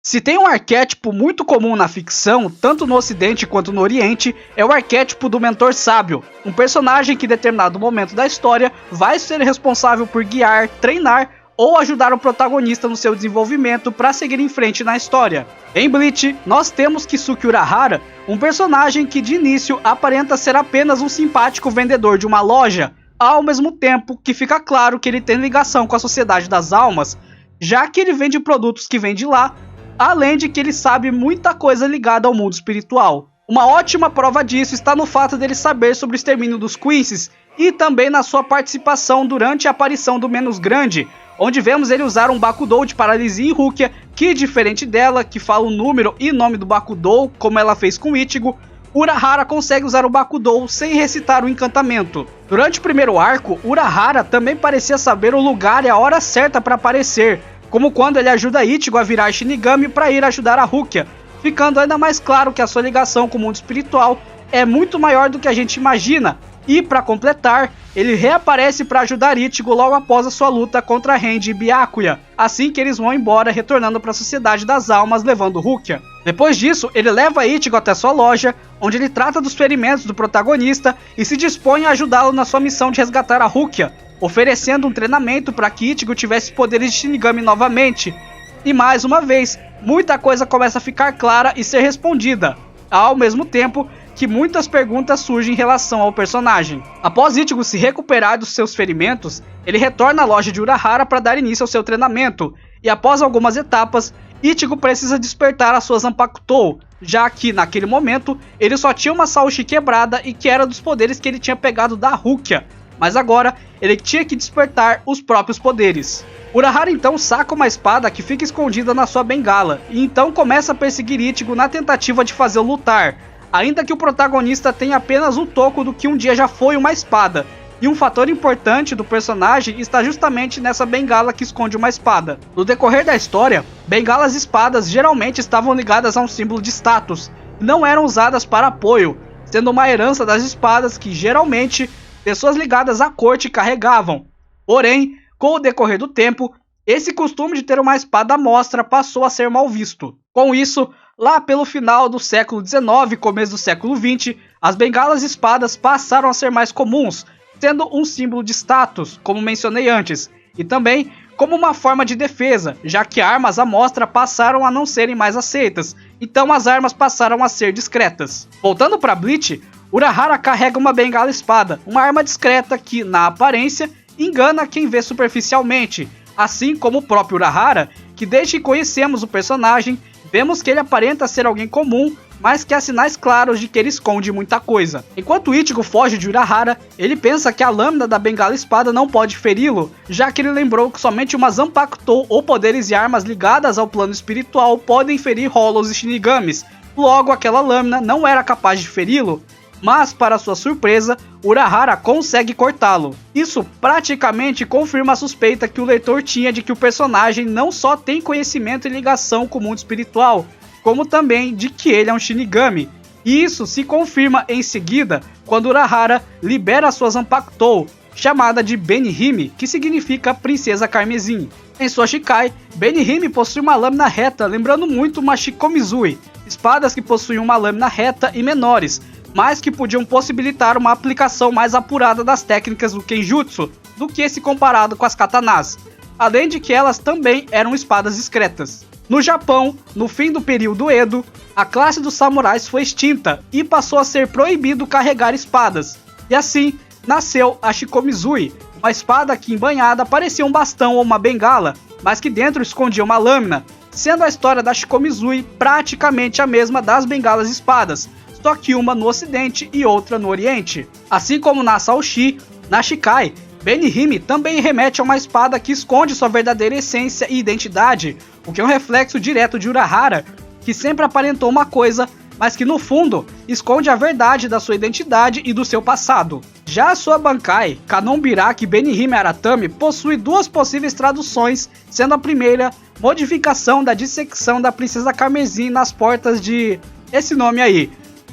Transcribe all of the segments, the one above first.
Se tem um arquétipo muito comum na ficção, tanto no Ocidente quanto no Oriente, é o arquétipo do mentor sábio, um personagem que em determinado momento da história vai ser responsável por guiar, treinar ou ajudar o protagonista no seu desenvolvimento para seguir em frente na história. Em Bleach, nós temos Kisuke Urahara, um personagem que de início aparenta ser apenas um simpático vendedor de uma loja, ao mesmo tempo que fica claro que ele tem ligação com a Sociedade das Almas, já que ele vende produtos que vem de lá, além de que ele sabe muita coisa ligada ao mundo espiritual. Uma ótima prova disso está no fato dele saber sobre o extermínio dos Quincy's e também na sua participação durante a aparição do Menos Grande, onde vemos ele usar um Bakudou de paralisia em Rukia, que diferente dela, que fala o número e nome do Bakudou, como ela fez com Ichigo, Urahara consegue usar o Bakudou sem recitar o encantamento. Durante o primeiro arco, Urahara também parecia saber o lugar e a hora certa para aparecer, como quando ele ajuda Ichigo a virar Shinigami para ir ajudar a Rukia, ficando ainda mais claro que a sua ligação com o mundo espiritual é muito maior do que a gente imagina. E para completar, ele reaparece para ajudar Ichigo logo após a sua luta contra Renji e Byakuya, assim que eles vão embora, retornando para a Sociedade das Almas levando Rukia. Depois disso, ele leva Ichigo até sua loja, onde ele trata dos ferimentos do protagonista e se dispõe a ajudá-lo na sua missão de resgatar a Rukia, oferecendo um treinamento para que Ichigo tivesse poderes de Shinigami novamente. E mais uma vez, muita coisa começa a ficar clara e ser respondida, ao mesmo tempo que muitas perguntas surgem em relação ao personagem. Após Ichigo se recuperar dos seus ferimentos, ele retorna à loja de Urahara para dar início ao seu treinamento, e após algumas etapas, Ichigo precisa despertar a sua Zanpakutou, já que naquele momento ele só tinha uma Saushi quebrada e que era dos poderes que ele tinha pegado da Rukia, mas agora ele tinha que despertar os próprios poderes. Urahara então saca uma espada que fica escondida na sua bengala, e então começa a perseguir Ichigo na tentativa de fazê-lo lutar, ainda que o protagonista tenha apenas o toco do que um dia já foi uma espada, e um fator importante do personagem está justamente nessa bengala que esconde uma espada. No decorrer da história, bengalas e espadas geralmente estavam ligadas a um símbolo de status, e não eram usadas para apoio, sendo uma herança das espadas que geralmente pessoas ligadas à corte carregavam. Porém, com o decorrer do tempo, esse costume de ter uma espada à mostra passou a ser mal visto. Com isso, lá pelo final do século XIX, começo do século XX, as bengalas e espadas passaram a ser mais comuns, sendo um símbolo de status, como mencionei antes, e também como uma forma de defesa, já que armas à mostra passaram a não serem mais aceitas, então as armas passaram a ser discretas. Voltando para Bleach, Urahara carrega uma bengala espada, uma arma discreta que, na aparência, engana quem vê superficialmente, assim como o próprio Urahara, que desde que conhecemos o personagem, vemos que ele aparenta ser alguém comum, mas que há sinais claros de que ele esconde muita coisa. Enquanto Ichigo foge de Urahara, ele pensa que a lâmina da bengala espada não pode feri-lo, já que ele lembrou que somente uma Zanpakutou ou poderes e armas ligadas ao plano espiritual podem ferir Hollows e Shinigamis, logo aquela lâmina não era capaz de feri-lo, mas para sua surpresa, Urahara consegue cortá-lo. Isso praticamente confirma a suspeita que o leitor tinha de que o personagem não só tem conhecimento e ligação com o mundo espiritual, como também de que ele é um Shinigami. E isso se confirma em seguida quando Urahara libera sua Zanpakutou, chamada de Benihime, que significa Princesa Carmesim. Em sua Shikai, Benihime possui uma lâmina reta, lembrando muito uma Shikomizui, espadas que possuem uma lâmina reta e menores, mas que podiam possibilitar uma aplicação mais apurada das técnicas do Kenjutsu do que se comparado com as katanas, além de que elas também eram espadas discretas. No Japão, no fim do período Edo, a classe dos samurais foi extinta e passou a ser proibido carregar espadas, e assim nasceu a Shikomizui, uma espada que embanhada parecia um bastão ou uma bengala, mas que dentro escondia uma lâmina, sendo a história da Shikomizui praticamente a mesma das bengalas espadas, só que uma no ocidente e outra no oriente. Assim como na Saushi, na Shikai, Benihime também remete a uma espada que esconde sua verdadeira essência e identidade, o que é um reflexo direto de Urahara, que sempre aparentou uma coisa, mas que no fundo esconde a verdade da sua identidade e do seu passado. Já a sua Bankai, Kanonbiraki Benihime Aratami, possui duas possíveis traduções, sendo a primeira modificação da dissecção da Princesa Carmesim nas portas de... esse nome aí.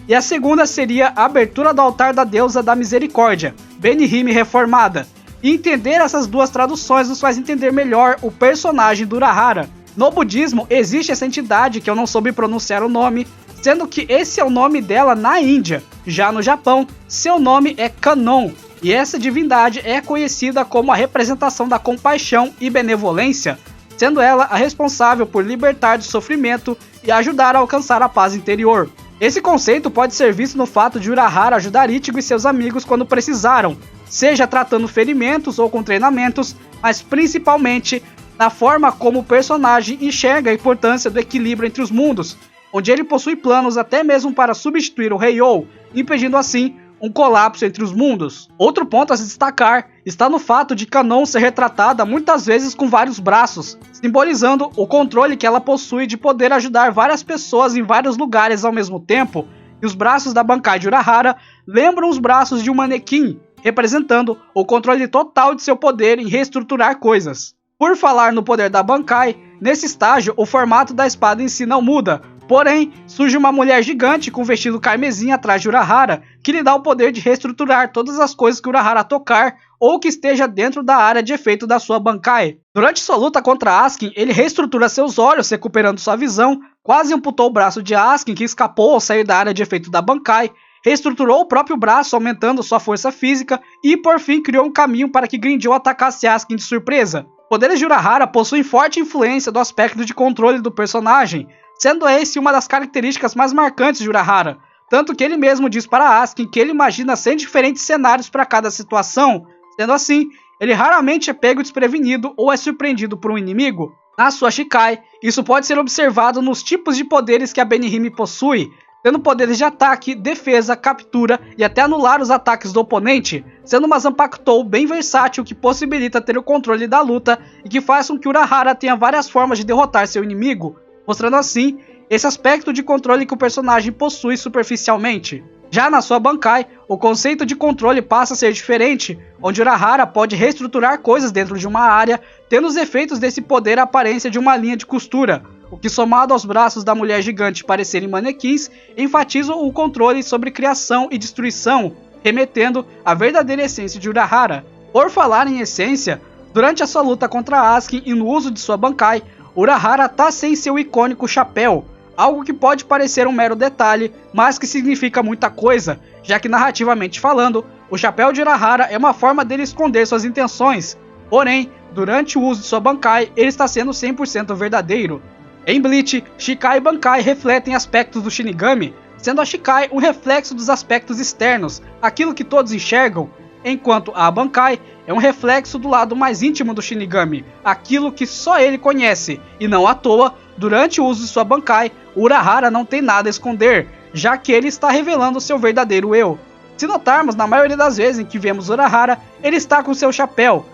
E a segunda seria a abertura do altar da deusa da misericórdia, Benihime reformada. E entender essas duas traduções nos faz entender melhor o personagem do Urahara. No budismo, existe essa entidade que eu não soube pronunciar o nome, sendo que esse é o nome dela na Índia. Já no Japão, seu nome é Kannon, e essa divindade é conhecida como a representação da compaixão e benevolência, sendo ela a responsável por libertar do sofrimento e ajudar a alcançar a paz interior. Esse conceito pode ser visto no fato de Urahara ajudar Ichigo e seus amigos quando precisaram, seja tratando ferimentos ou com treinamentos, mas principalmente na forma como o personagem enxerga a importância do equilíbrio entre os mundos, onde ele possui planos até mesmo para substituir o Rei-Oh, impedindo assim um colapso entre os mundos. Outro ponto a se destacar está no fato de Kannon ser retratada muitas vezes com vários braços, simbolizando o controle que ela possui de poder ajudar várias pessoas em vários lugares ao mesmo tempo, e os braços da Bankai de Urahara lembram os braços de um manequim, representando o controle total de seu poder em reestruturar coisas. Por falar no poder da Bankai, nesse estágio o formato da espada em si não muda, porém surge uma mulher gigante com vestido carmesim atrás de Urahara, que lhe dá o poder de reestruturar todas as coisas que Urahara tocar ou que esteja dentro da área de efeito da sua Bankai. Durante sua luta contra Askin, ele reestrutura seus olhos, recuperando sua visão, quase amputou o braço de Askin, que escapou ao sair da área de efeito da Bankai, reestruturou o próprio braço, aumentando sua força física, e por fim criou um caminho para que Grindel atacasse Askin de surpresa. Poderes de Urahara possuem forte influência do aspecto de controle do personagem, sendo esse uma das características mais marcantes de Urahara, tanto que ele mesmo diz para Askin que ele imagina 100 diferentes cenários para cada situação, sendo assim, ele raramente é pego desprevenido ou é surpreendido por um inimigo. Na sua Shikai, isso pode ser observado nos tipos de poderes que a Benihime possui, tendo poderes de ataque, defesa, captura e até anular os ataques do oponente, sendo uma Zanpakutou bem versátil que possibilita ter o controle da luta e que faz com que Urahara tenha várias formas de derrotar seu inimigo, mostrando assim esse aspecto de controle que o personagem possui superficialmente. Já na sua Bankai, o conceito de controle passa a ser diferente, onde Urahara pode reestruturar coisas dentro de uma área, tendo os efeitos desse poder a aparência de uma linha de costura, o que somado aos braços da mulher gigante parecerem manequins, enfatiza o controle sobre criação e destruição, remetendo à verdadeira essência de Urahara. Por falar em essência, durante a sua luta contra Askin e no uso de sua Bankai, Urahara tá sem seu icônico chapéu, algo que pode parecer um mero detalhe, mas que significa muita coisa, já que narrativamente falando, o chapéu de Urahara é uma forma dele esconder suas intenções, porém, durante o uso de sua Bankai, ele está sendo 100% verdadeiro. Em Bleach, Shikai e Bankai refletem aspectos do Shinigami, sendo a Shikai um reflexo dos aspectos externos, aquilo que todos enxergam, enquanto a Bankai é um reflexo do lado mais íntimo do Shinigami, aquilo que só ele conhece, e não à toa, durante o uso de sua Bankai, Urahara não tem nada a esconder, já que ele está revelando seu verdadeiro eu. Se notarmos, na maioria das vezes em que vemos Urahara, ele está com seu chapéu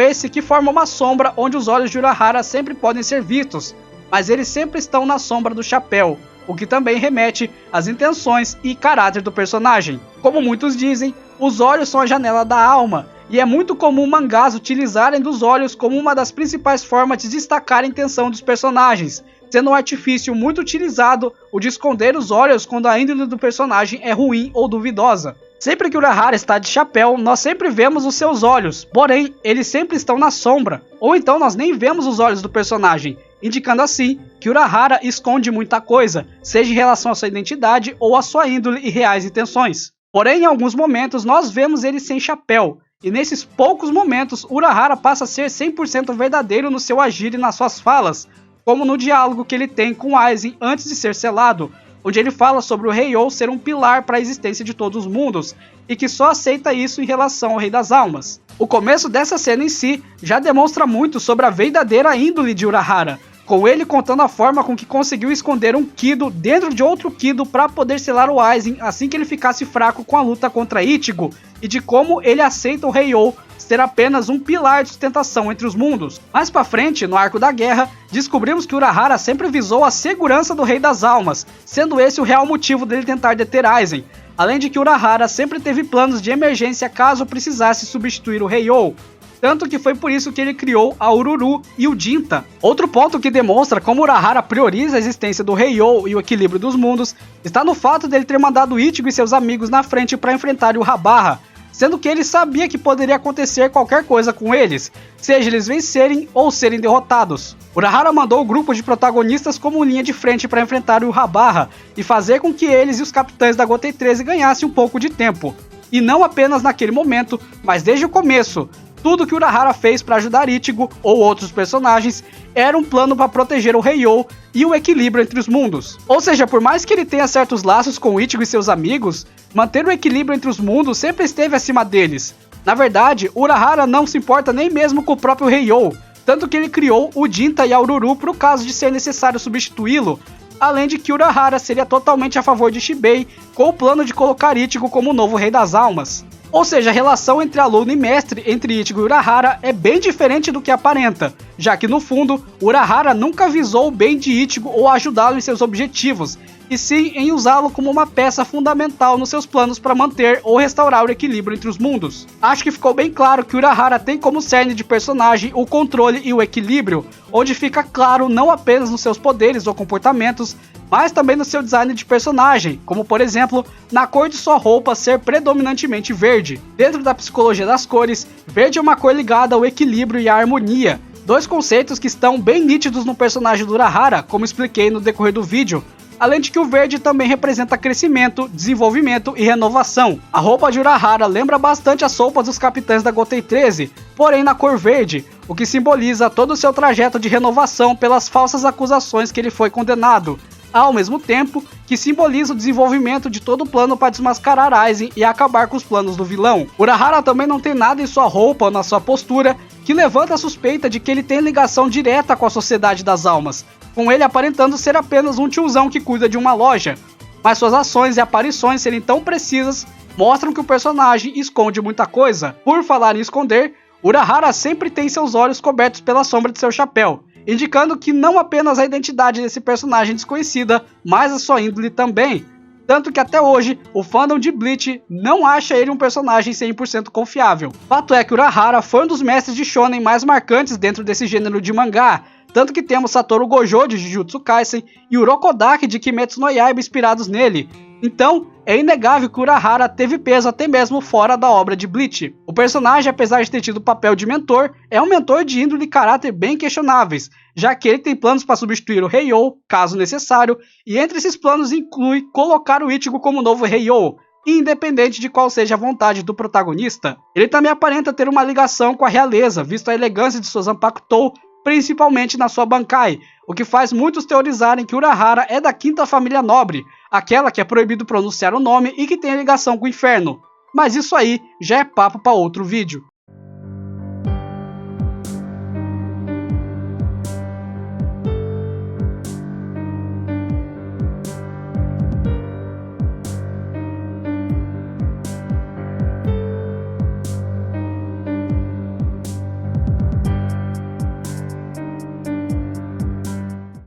esse que forma uma sombra onde os olhos de Urahara sempre podem ser vistos, mas eles sempre estão na sombra do chapéu, o que também remete às intenções e caráter do personagem. Como muitos dizem, os olhos são a janela da alma, e é muito comum mangás utilizarem dos olhos como uma das principais formas de destacar a intenção dos personagens, sendo um artifício muito utilizado o de esconder os olhos quando a índole do personagem é ruim ou duvidosa. Sempre que Urahara está de chapéu, nós sempre vemos os seus olhos, porém, eles sempre estão na sombra, ou então nós nem vemos os olhos do personagem, indicando assim que Urahara esconde muita coisa, seja em relação à sua identidade ou à sua índole e reais intenções. Porém, em alguns momentos nós vemos ele sem chapéu, e nesses poucos momentos Urahara passa a ser 100% verdadeiro no seu agir e nas suas falas, como no diálogo que ele tem com Aizen antes de ser selado, onde ele fala sobre o Rei-Oh ser um pilar para a existência de todos os mundos, e que só aceita isso em relação ao Rei das Almas. O começo dessa cena em si já demonstra muito sobre a verdadeira índole de Urahara, com ele contando a forma com que conseguiu esconder um Kido dentro de outro Kido para poder selar o Aizen assim que ele ficasse fraco com a luta contra Ichigo, e de como ele aceita o Rei-Oh ser apenas um pilar de sustentação entre os mundos. Mais pra frente, no arco da guerra, descobrimos que Urahara sempre visou a segurança do Rei das Almas, sendo esse o real motivo dele tentar deter Aizen, além de que Urahara sempre teve planos de emergência caso precisasse substituir o Rei-Oh. Tanto que foi por isso que ele criou a Ururu e o Jinta. Outro ponto que demonstra como Urahara prioriza a existência do Rei-Oh e o equilíbrio dos mundos está no fato dele ter mandado Ichigo e seus amigos na frente para enfrentar o Habarra, sendo que ele sabia que poderia acontecer qualquer coisa com eles, seja eles vencerem ou serem derrotados. Urahara mandou o grupo de protagonistas como linha de frente para enfrentar o Yhwach e fazer com que eles e os capitães da Gotei 13 ganhassem um pouco de tempo. E não apenas naquele momento, mas desde o começo. Tudo que Urahara fez para ajudar Ichigo ou outros personagens era um plano para proteger o Heiyou e o equilíbrio entre os mundos. Ou seja, por mais que ele tenha certos laços com Ichigo e seus amigos, manter o equilíbrio entre os mundos sempre esteve acima deles. Na verdade, Urahara não se importa nem mesmo com o próprio Heiyou, tanto que ele criou o Jinta e a Ururu para o caso de ser necessário substituí-lo, além de que Urahara seria totalmente a favor de Shibei com o plano de colocar Ichigo como o novo Rei das Almas. Ou seja, a relação entre aluno e mestre entre Ichigo e Urahara é bem diferente do que aparenta, já que no fundo, Urahara nunca visou o bem de Ichigo ou ajudá-lo em seus objetivos, e sim em usá-lo como uma peça fundamental nos seus planos para manter ou restaurar o equilíbrio entre os mundos. Acho que ficou bem claro que Urahara tem como cerne de personagem o controle e o equilíbrio, onde fica claro não apenas nos seus poderes ou comportamentos, mas também no seu design de personagem, como por exemplo, na cor de sua roupa ser predominantemente verde. Dentro da psicologia das cores, verde é uma cor ligada ao equilíbrio e à harmonia, dois conceitos que estão bem nítidos no personagem do Urahara, como expliquei no decorrer do vídeo, além de que o verde também representa crescimento, desenvolvimento e renovação. A roupa de Urahara lembra bastante as roupas dos capitães da Gotei 13, porém na cor verde, o que simboliza todo o seu trajeto de renovação pelas falsas acusações que ele foi condenado, ao mesmo tempo que simboliza o desenvolvimento de todo o plano para desmascarar Aizen e acabar com os planos do vilão. Urahara também não tem nada em sua roupa ou na sua postura que levanta a suspeita de que ele tem ligação direta com a Sociedade das Almas, com ele aparentando ser apenas um tiozão que cuida de uma loja, mas suas ações e aparições serem tão precisas mostram que o personagem esconde muita coisa. Por falar em esconder, Urahara sempre tem seus olhos cobertos pela sombra de seu chapéu, indicando que não apenas a identidade desse personagem desconhecida, mas a sua índole também. Tanto que até hoje, o fandom de Bleach não acha ele um personagem 100% confiável. Fato é que Urahara foi um dos mestres de shonen mais marcantes dentro desse gênero de mangá, tanto que temos Satoru Gojo de Jujutsu Kaisen e Urokodaki de Kimetsu no Yaiba inspirados nele. Então, é inegável que Urahara teve peso até mesmo fora da obra de Bleach. O personagem, apesar de ter tido o papel de mentor, é um mentor de índole e caráter bem questionáveis, já que ele tem planos para substituir o Heiyou, caso necessário, e entre esses planos inclui colocar o Ichigo como novo Heiyou, independente de qual seja a vontade do protagonista. Ele também aparenta ter uma ligação com a realeza, visto a elegância de sua Zanpakutou, principalmente na sua Bankai, o que faz muitos teorizarem que Urahara é da quinta família nobre, aquela que é proibido pronunciar o nome e que tem ligação com o inferno. Mas isso aí já é papo para outro vídeo.